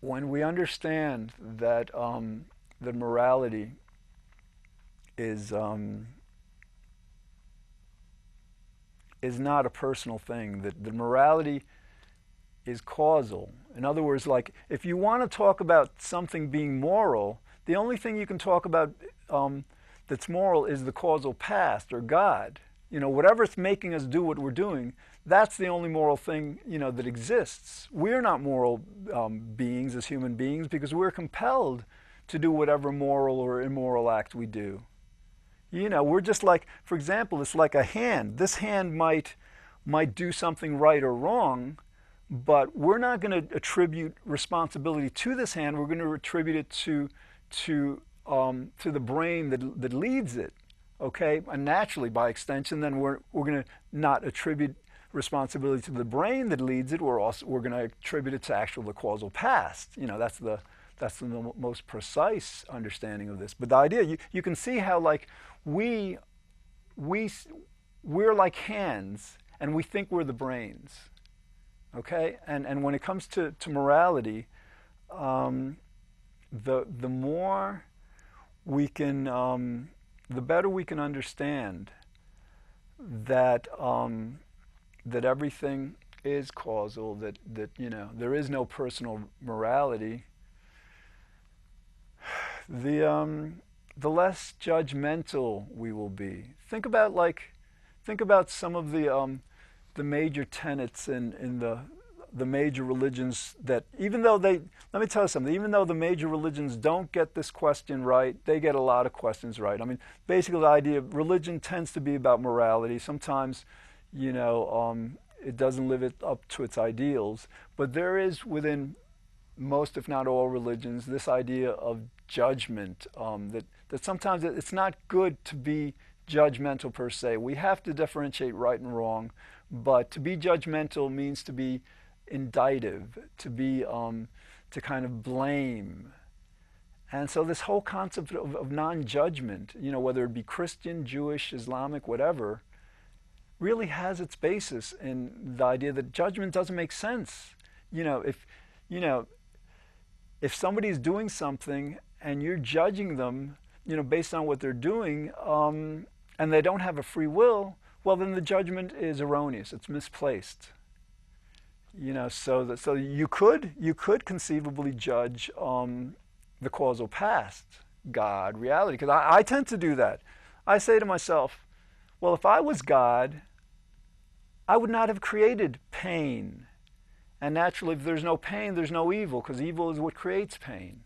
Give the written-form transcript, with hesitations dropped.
when we understand that that morality is is not a personal thing, that the morality is causal. In other words, like if you want to talk about something being moral, the only thing you can talk about that's moral is the causal past or God. You know, whatever's making us do what we're doing, that's the only moral thing, you know, that exists. We're not moral beings as human beings because we're compelled to do whatever moral or immoral act we do. You know, we're just like, for example, it's like a hand. This hand might do something right or wrong, but we're not going to attribute responsibility to this hand. We're going to attribute it to the brain that leads it. Okay, and naturally, by extension, then we're going to not attribute responsibility to the brain that leads it. We're going to attribute it to actual the causal past. You know, that's the most precise understanding of this. But the idea, you can see how like we we we're like hands, and we think we're the brains. Okay, and when it comes to morality, um, the more we can, the better we can understand that that everything is causal. That you know there is no personal morality. The less judgmental we will be. Think about some of the major tenets in the major religions that even though they let me tell you something, even though the major religions don't get this question right, they get a lot of questions right. I mean, basically the idea of religion tends to be about morality. Sometimes, you know, it doesn't live it up to its ideals, but there is within most, if not all, religions this idea of judgment. That sometimes it's not good to be judgmental per se. We have to differentiate right and wrong, but to be judgmental means to be indicative, to be to kind of blame. And so this whole concept of non-judgment, you know, whether it be Christian, Jewish, Islamic, whatever, really has its basis in the idea that judgment doesn't make sense. You know, you know if somebody's doing something and you're judging them, you know, based on what they're doing, and they don't have a free will, well, then the judgment is erroneous. It's misplaced. You know, so you could conceivably judge the causal past, God, reality, because I tend to do that. I say to myself, well, if I was God, I would not have created pain. And naturally, if there's no pain, there's no evil, because evil is what creates pain.